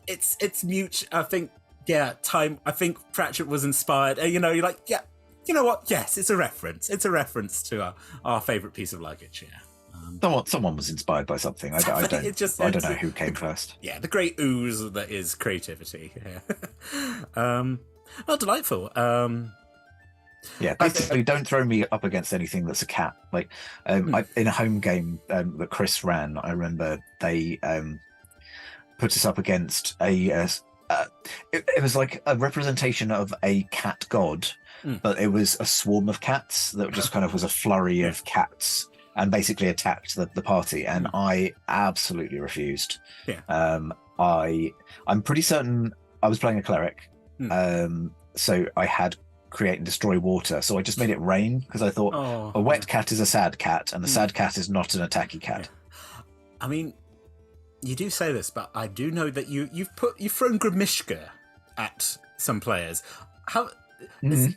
it's mute. I think, yeah, I think Pratchett was inspired. You're like, yeah, you know what? Yes, it's a reference. It's a reference to our favorite piece of luggage. Yeah. Someone was inspired by something. I don't know who came first. Yeah, the great ooze that is creativity. Yeah. Well, delightful. Yeah, basically, don't throw me up against anything that's a cat. Like, in a home game that Chris ran, I remember they put us up against it was like a representation of a cat god, but it was a swarm of cats that just kind of was a flurry of cats and basically attacked the party, and I absolutely refused. Yeah. I'm pretty certain I was playing a cleric, so I had create and destroy water, so I just made it rain because I thought a wet cat is a sad cat, and a sad cat is not an attacky cat. Yeah. I mean, you do say this, but I do know that you've thrown Grimishka at some players. How is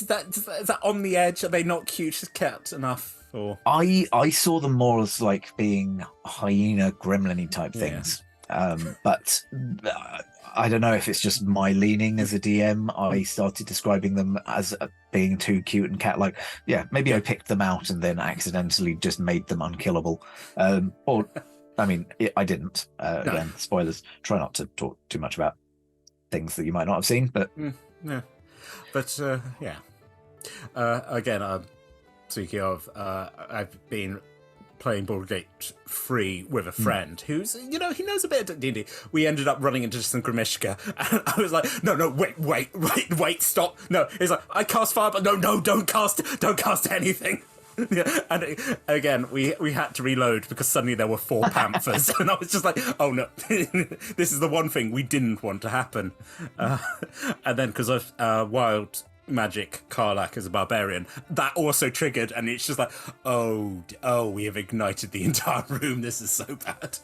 that on the edge? Are they not cute as cat enough? Or I saw them more as like being hyena gremlin-y type things, but I don't know if it's just my leaning as a DM. I started describing them as being too cute and cat-like. Yeah, maybe I picked them out and then accidentally just made them unkillable. Or, I mean, I didn't. Again, spoilers. Try not to talk too much about things that you might not have seen, but... yeah. But, yeah. Again, speaking of, I've been playing Baldur's 3 with a friend who's, he knows a bit of D&D. We ended up running into some Grimishka, and I was like, no, wait, stop. No, he's like, I cast fire, but no, don't cast anything. Yeah, and again, we had to reload because suddenly there were 4 panthers, and I was just like, oh no, this is the one thing we didn't want to happen. And then because of wild magic Karlak as a barbarian, that also triggered, and it's just like, oh, we have ignited the entire room. This is so bad.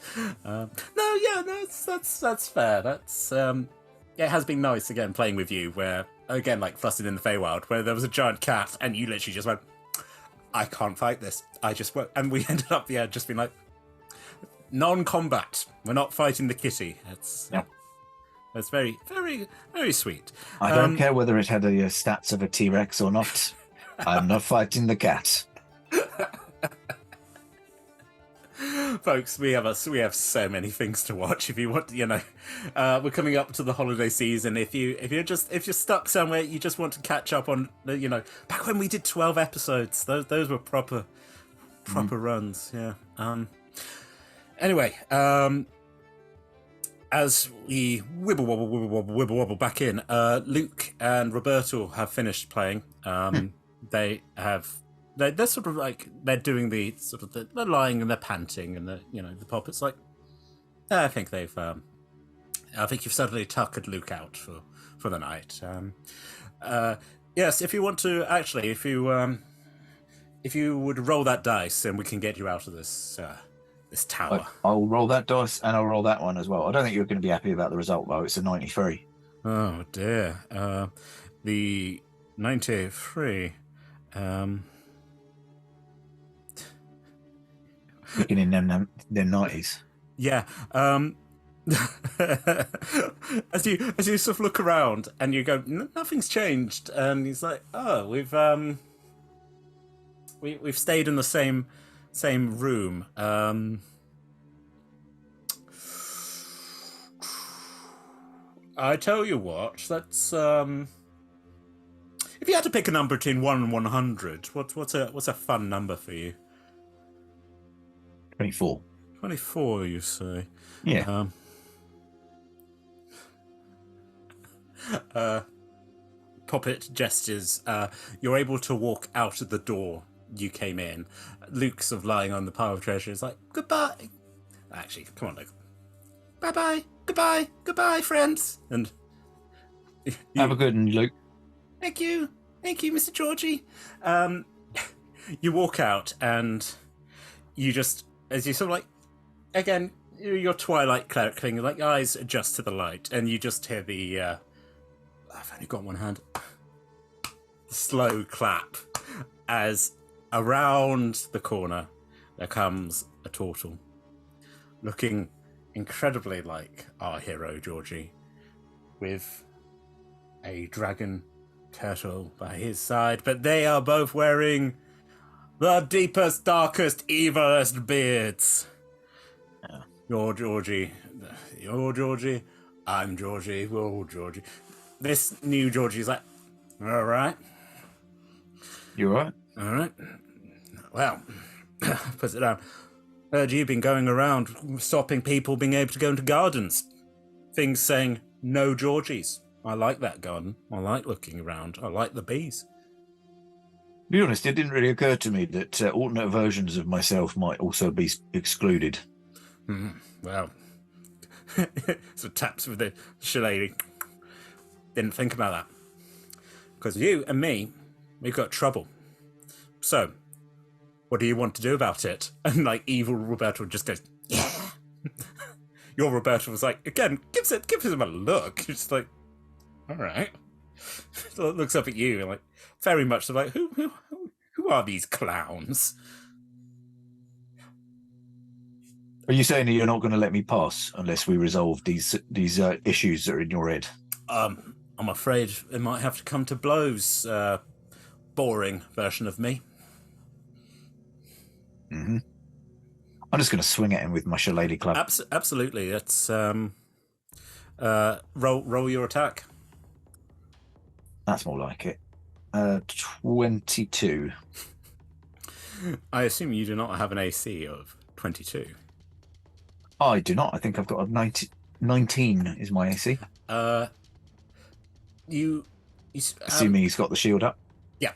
That's fair. That's it has been nice again playing with you, where again, like Flustered in the Feywild, where there was a giant cat and you literally just went, I can't fight this. I just won't. And we ended up just being like, non-combat. We're not fighting the kitty. That's very, very, very sweet. I don't care whether it had the stats of a T-Rex or not. I'm not fighting the cat. Folks, we have so many things to watch. If you want, we're coming up to the holiday season. If you're stuck somewhere, you just want to catch up on, back when we did 12 episodes. Those were proper runs. Yeah. Anyway, as we wibble wobble back in, Luke and Roberto have finished playing. They're sort of like, they're doing the sort of they're lying and they're panting, and the Poppet's like, I think you've suddenly tuckered Luke out for the night. Yes, if you want to, actually, if you would roll that dice, and we can get you out of this tower. I'll roll that dice, and I'll roll that one as well. I don't think you're going to be happy about the result, though. It's a 93. Oh dear. The 93. Looking in them 90s. Yeah. As you sort of look around and you go, nothing's changed, and he's like, oh, we've stayed in the same room. I tell you what, that's if you had to pick a number between 1 and 100, what's a fun number for you? 24. 24, you say? Yeah. Poppet gestures. You're able to walk out of the door you came in. Luke's of lying on the pile of treasure is like, goodbye. Actually, come on, Luke. Bye-bye. Goodbye, friends. And have a good one, Luke. Thank you, Mr. Jorgie. You walk out, and you just, as you sort of like, again, your twilight cleric thing, like eyes adjust to the light, and you just hear the, I've only got one hand, the slow clap as around the corner there comes a turtle, looking incredibly like our hero Jorgie, with a dragon turtle by his side, but they are both wearing the deepest, darkest, evilest beards. Yeah. You're Jorgie. You're Jorgie. I'm Jorgie. We're all Jorgie. This new Jorgie's like, all right. You all right? All right. Well, puts it down. Heard you've been going around stopping people being able to go into gardens. Things saying, no Georgies. I like that garden. I like looking around. I like the bees. To be honest, it didn't really occur to me that alternate versions of myself might also be excluded. Well, so taps with the shillelagh. Didn't think about that. Because you and me, we've got trouble. So, what do you want to do about it? And like evil Roberto just goes, yeah. Your Roberto was like, again, gives him a look. Just like, all right. So it looks up at you and like, very much so like, who are these clowns? Are you saying that you're not going to let me pass unless we resolve these issues that are in your head? I'm afraid it might have to come to blows. Boring version of me. Mm-hmm. I'm just going to swing at him with my shillelagh club. Absolutely. That's roll your attack. That's more like it. 22. I assume you do not have an AC of 22. I do not. I think I've got a 19 is my AC. Assuming he's got the shield up. Yeah,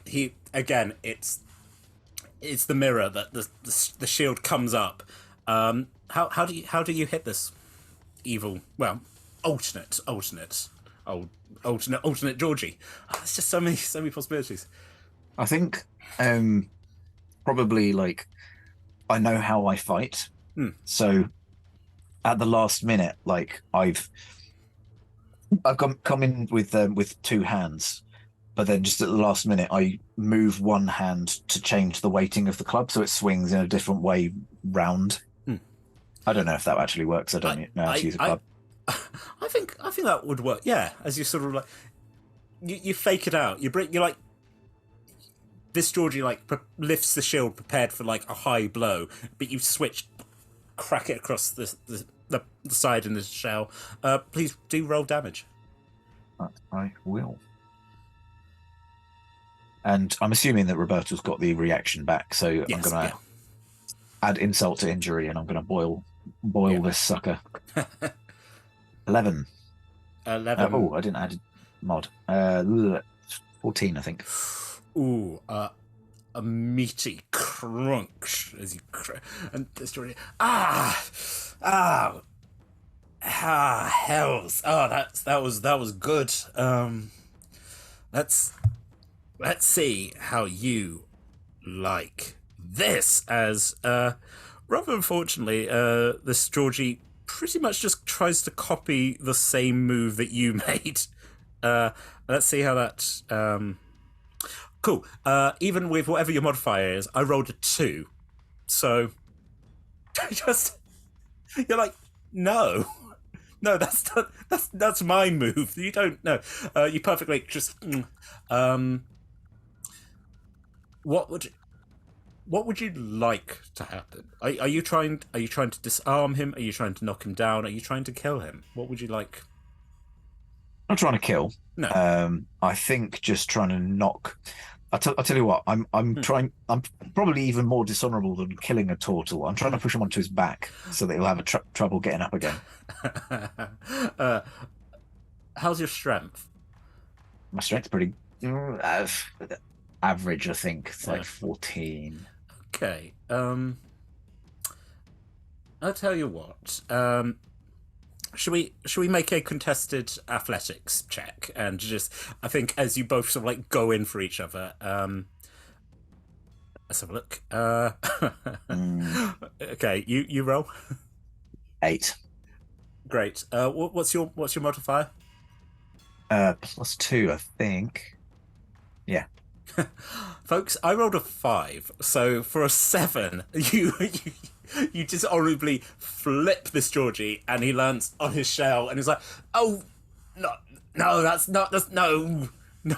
it's the mirror that the shield comes up. How do you hit this evil? Well, alternate Jorgie. Oh, there's just so many possibilities. I think probably like I know how I fight. So at the last minute, like I've come in with two hands, but then just at the last minute I move one hand to change the weighting of the club so it swings in a different way round. I don't know if that actually works. I don't know how to use a club. I think that would work. Yeah, as you sort of like you fake it out. You like this Georgie like lifts the shield prepared for like a high blow, but you switch, crack it across the side in the shell. Please do roll damage. I will. And I'm assuming that Roberto's got the reaction back, so yes, I'm going to add insult to injury, and I'm going to boil this sucker. 11. 11. Oh, I didn't add mod. 14, I think. Ooh, a meaty crunch as you and the story. Hells! Oh, that was good. Let's see how you like this. As rather unfortunately, this Georgie pretty much just tries to copy the same move that you made. Let's see how that. Cool. Even with whatever your modifier is, I rolled a 2, so you're like, no, that's my move. You don't know. You perfectly just. What would you like to happen? Are you trying to disarm him? Are you trying to knock him down? Are you trying to kill him? What would you like? I'm not trying to kill. No. I think just trying to knock. I'll tell you what. I'm trying. I'm probably even more dishonorable than killing a turtle. I'm trying to push him onto his back so that he'll have trouble getting up again. How's your strength? My strength's pretty average. I think it's like 14. Okay. I'll tell you what. Should we make a contested athletics check and just, I think as you both sort of like go in for each other, Let's have a look. Mm, Okay, you roll. 8. Great. What's your modifier? +2, I think. Yeah. Folks, I rolled a 5, so for a 7, you just horribly flip this Georgie, and he lands on his shell, and he's like, "Oh, no, no, that's no, no." I'm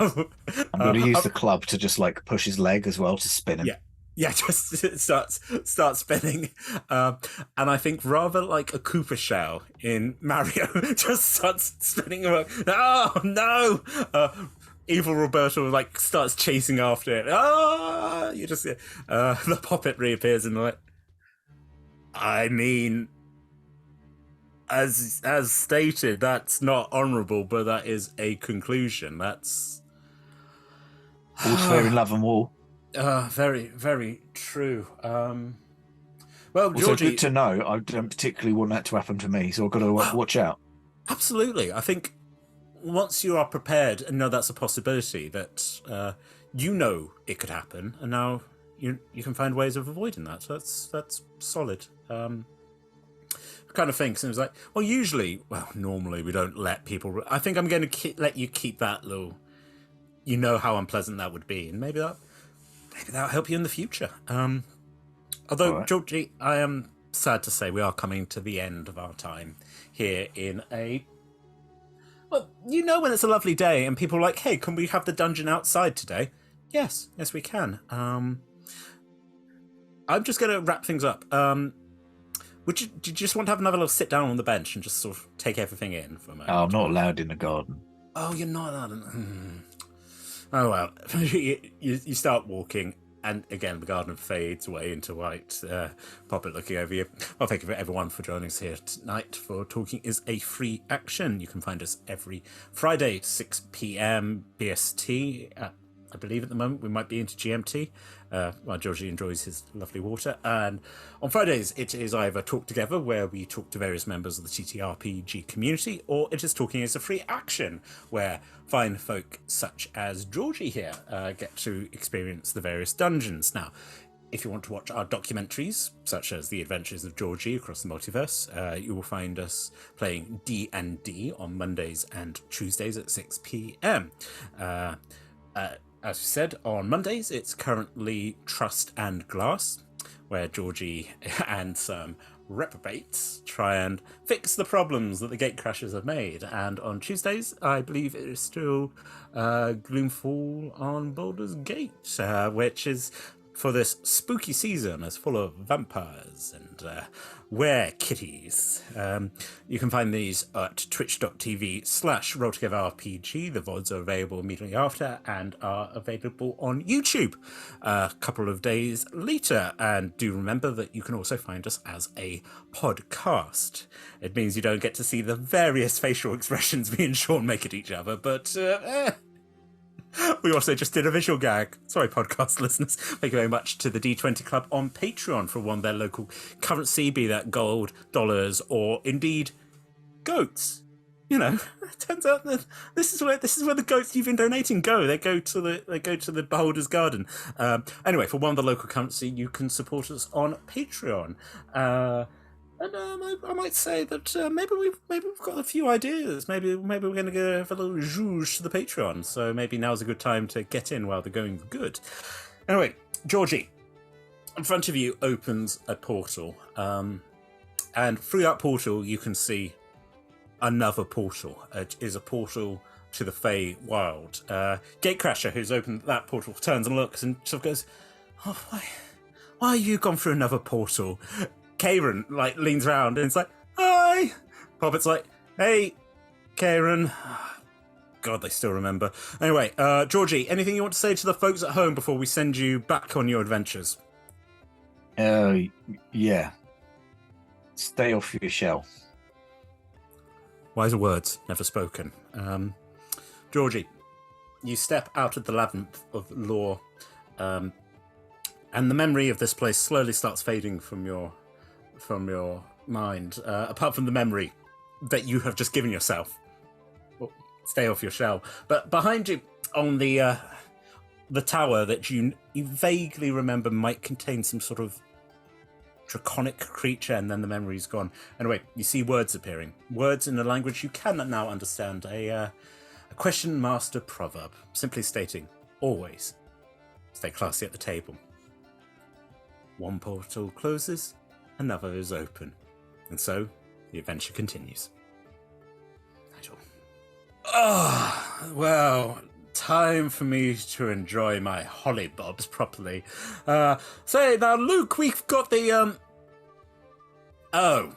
going to use Uh, the club to just like push his leg as well to spin him. yeah, yeah, just starts spinning, and I think rather like a Cooper shell in Mario, just starts spinning around. Oh no! Evil Roberto like starts chasing after it. Ah, you just the Poppet reappears in the light. I mean, as stated, that's not honourable, but that is a conclusion. That's All's fair in love and war. very, very true. Well, Also, good Georgie, to know. I don't particularly want that to happen to me, so I've got to watch out. absolutely. I think once you are prepared and know that's a possibility, that you know it could happen, and now you can find ways of avoiding that. So that's solid. Kind of thinks and was like, well, normally we don't let people. I think I'm going to let you keep that little. You know how unpleasant that would be, and maybe that'll help you in the future. Although, All right. Georgie, I am sad to say we are coming to the end of our time here in a. Well, you know when it's a lovely day and people are like, "Hey, can we have the dungeon outside today?" Yes, we can. I'm just going to wrap things up. Do you just want to have another little sit down on the bench and just sort of take everything in for a moment? Oh, I'm not allowed in the garden. Oh, you're not allowed. Oh well, you start walking, and again the garden fades away into white. Poppet looking over you. Well, thank you for everyone for joining us here tonight. For Talking is a free action. You can find us every Friday, 6 p.m. BST. I believe at the moment we might be into GMT, while Georgie enjoys his lovely water. And on Fridays, it is either Talk Together, where we talk to various members of the TTRPG community, or it is Talking is a Free Action, where fine folk such as Georgie here get to experience the various dungeons. Now, if you want to watch our documentaries, such as The Adventures of Georgie Across the Multiverse, you will find us playing D&D on Mondays and Tuesdays at 6 p.m. As we said, on Mondays, it's currently Trust and Glass, where Georgie and some reprobates try and fix the problems that the gatecrashers have made. And on Tuesdays, I believe it is still Gloomfall on Baldur's Gate, which is for this spooky season is full of vampires and were-kitties. You can find these at twitch.tv/rolltogetherrpg. The VODs are available immediately after and are available on YouTube a couple of days later. And do remember that you can also find us as a podcast. It means you don't get to see the various facial expressions me and Shaun make at each other, but we also just did a visual gag. Sorry, podcast listeners. Thank you very much to the D20 Club on Patreon for one of their local currency, be that gold, dollars, or indeed goats. You know, it turns out that this is where the goats you've been donating go. They go to the Beholder's Garden. Anyway, for one of the local currency, you can support us on Patreon. And I might say that maybe we've got a few ideas. Maybe we're going to give a little zhuzh to the Patreon. So maybe now's a good time to get in while they're going good. Anyway, Georgie, in front of you opens a portal, and through that portal you can see another portal. It is a portal to the Fey Wild. Gatecrasher, who's opened that portal, turns and looks and sort of goes, "Oh, why have you gone through another portal?" Faerun leans around and it's like, "Hi." Poppet's like, "Hey, Faerun." God, they still remember. Anyway, Georgie, anything you want to say to the folks at home before we send you back on your adventures? Yeah. Stay off your shell. Wiser words, never spoken. Georgie, you step out of the labyrinth of lore, and the memory of this place slowly starts fading from your mind, apart from the memory that you have just given yourself. Well, stay off your shell. But behind you, on the the tower that you vaguely remember might contain some sort of draconic creature, and then the memory's gone. Anyway, you see words appearing. Words in a language you cannot now understand. A question master proverb, simply stating, always stay classy at the table. One portal closes, another is open. And so, the adventure continues. Nigel. Well, time for me to enjoy my hollybobs properly. Say, now, Luke, we've got the, Hello.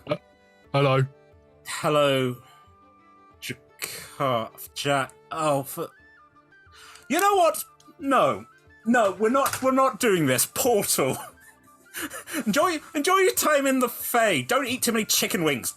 Hello, Jack. You know what? No, we're not doing this. Portal. enjoy your time in the Fae. Don't eat too many chicken wings.